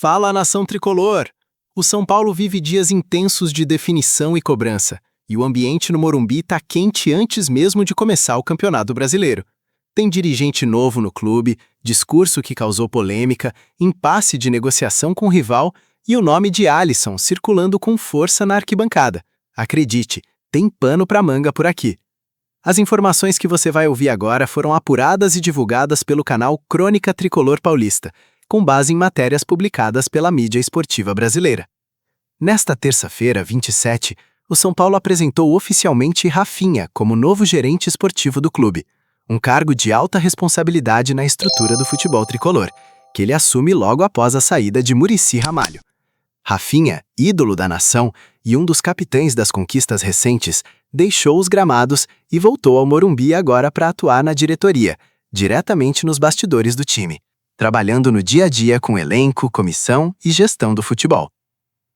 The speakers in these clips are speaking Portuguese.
Fala, nação tricolor! O São Paulo vive dias intensos de definição e cobrança, e o ambiente no Morumbi está quente antes mesmo de começar o Campeonato Brasileiro. Tem dirigente novo no clube, discurso que causou polêmica, impasse de negociação com o rival e o nome de Alisson circulando com força na arquibancada. Acredite, tem pano pra manga por aqui. As informações que você vai ouvir agora foram apuradas e divulgadas pelo canal Crônica Tricolor Paulista, com base em matérias publicadas pela mídia esportiva brasileira. Nesta terça-feira, 27, o São Paulo apresentou oficialmente Rafinha como novo gerente esportivo do clube, um cargo de alta responsabilidade na estrutura do futebol tricolor, que ele assume logo após a saída de Muricy Ramalho. Rafinha, ídolo da nação e um dos capitães das conquistas recentes, deixou os gramados e voltou ao Morumbi agora para atuar na diretoria, diretamente nos bastidores do time, trabalhando no dia a dia com elenco, comissão e gestão do futebol.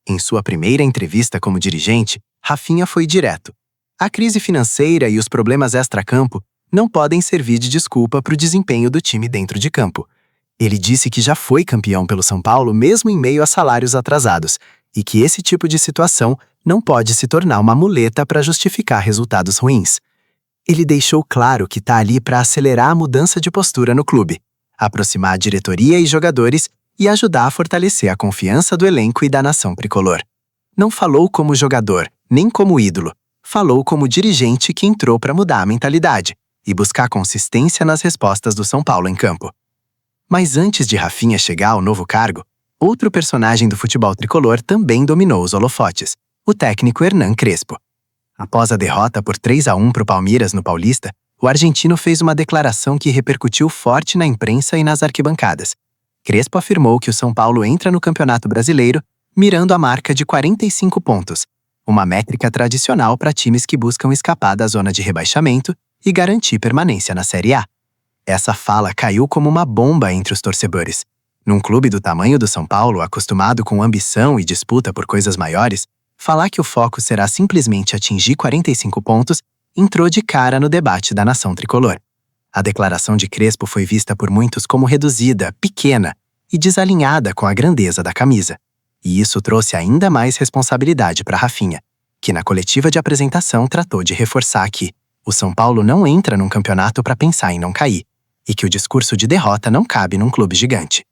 Em sua primeira entrevista como dirigente, Rafinha foi direto. A crise financeira e os problemas extracampo não podem servir de desculpa para o desempenho do time dentro de campo. Ele disse que já foi campeão pelo São Paulo mesmo em meio a salários atrasados e que esse tipo de situação não pode se tornar uma muleta para justificar resultados ruins. Ele deixou claro que está ali para acelerar a mudança de postura no clube, aproximar a diretoria e jogadores e ajudar a fortalecer a confiança do elenco e da nação tricolor. Não falou como jogador, nem como ídolo. Falou como dirigente que entrou para mudar a mentalidade e buscar consistência nas respostas do São Paulo em campo. Mas antes de Rafinha chegar ao novo cargo, outro personagem do futebol tricolor também dominou os holofotes, o técnico Hernan Crespo. Após a derrota por 3-1 para o Palmeiras no Paulista, o argentino fez uma declaração que repercutiu forte na imprensa e nas arquibancadas. Crespo afirmou que o São Paulo entra no Campeonato Brasileiro mirando a marca de 45 pontos, uma métrica tradicional para times que buscam escapar da zona de rebaixamento e garantir permanência na Série A. Essa fala caiu como uma bomba entre os torcedores. Num clube do tamanho do São Paulo, acostumado com ambição e disputa por coisas maiores, falar que o foco será simplesmente atingir 45 pontos entrou de cara no debate da nação tricolor. A declaração de Crespo foi vista por muitos como reduzida, pequena e desalinhada com a grandeza da camisa. E isso trouxe ainda mais responsabilidade para Rafinha, que na coletiva de apresentação tratou de reforçar que o São Paulo não entra num campeonato para pensar em não cair, e que o discurso de derrota não cabe num clube gigante.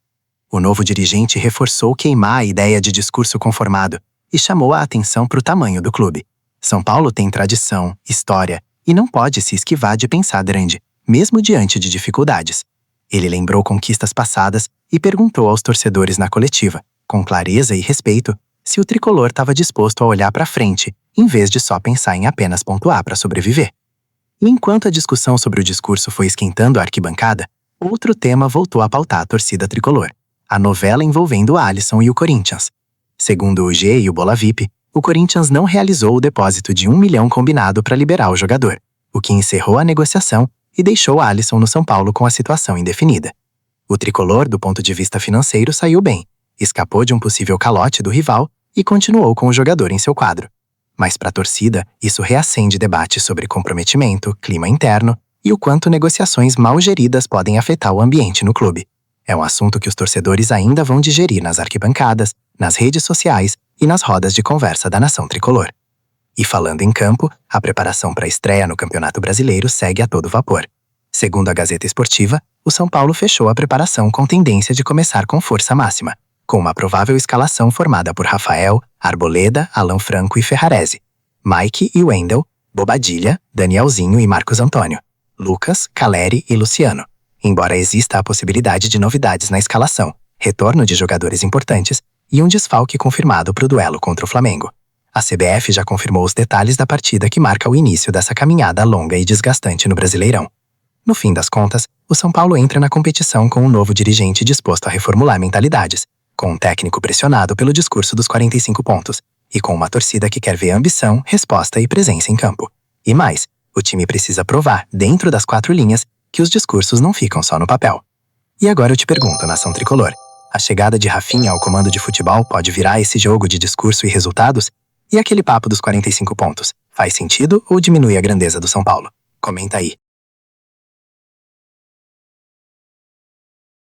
O novo dirigente reforçou queimar a ideia de discurso conformado e chamou a atenção para o tamanho do clube. São Paulo tem tradição, história e não pode se esquivar de pensar grande, mesmo diante de dificuldades. Ele lembrou conquistas passadas e perguntou aos torcedores na coletiva, com clareza e respeito, se o tricolor estava disposto a olhar para frente, em vez de só pensar em apenas pontuar para sobreviver. E enquanto a discussão sobre o discurso foi esquentando a arquibancada, outro tema voltou a pautar a torcida tricolor, a novela envolvendo o Alisson e o Corinthians. Segundo o G e o Bola VIP, o Corinthians não realizou o depósito de 1 milhão combinado para liberar o jogador, o que encerrou a negociação e deixou Alisson no São Paulo com a situação indefinida. O tricolor, do ponto de vista financeiro, saiu bem, escapou de um possível calote do rival e continuou com o jogador em seu quadro. Mas para a torcida, isso reacende debates sobre comprometimento, clima interno e o quanto negociações mal geridas podem afetar o ambiente no clube. É um assunto que os torcedores ainda vão digerir nas arquibancadas, nas redes sociais e nas rodas de conversa da nação tricolor. E falando em campo, a preparação para a estreia no Campeonato Brasileiro segue a todo vapor. Segundo a Gazeta Esportiva, o São Paulo fechou a preparação com tendência de começar com força máxima, com uma provável escalação formada por Rafael, Arboleda, Alan Franco e Ferrarese, Mike e Wendel, Bobadilha, Danielzinho e Marcos Antônio, Lucas, Caleri e Luciano. Embora exista a possibilidade de novidades na escalação, retorno de jogadores importantes e um desfalque confirmado para o duelo contra o Flamengo. A CBF já confirmou os detalhes da partida que marca o início dessa caminhada longa e desgastante no Brasileirão. No fim das contas, o São Paulo entra na competição com um novo dirigente disposto a reformular mentalidades, com um técnico pressionado pelo discurso dos 45 pontos e com uma torcida que quer ver ambição, resposta e presença em campo. E mais, o time precisa provar, dentro das 4 linhas, que os discursos não ficam só no papel. E agora eu te pergunto, nação tricolor, a chegada de Rafinha ao comando de futebol pode virar esse jogo de discurso e resultados? E aquele papo dos 45 pontos, faz sentido ou diminui a grandeza do São Paulo? Comenta aí.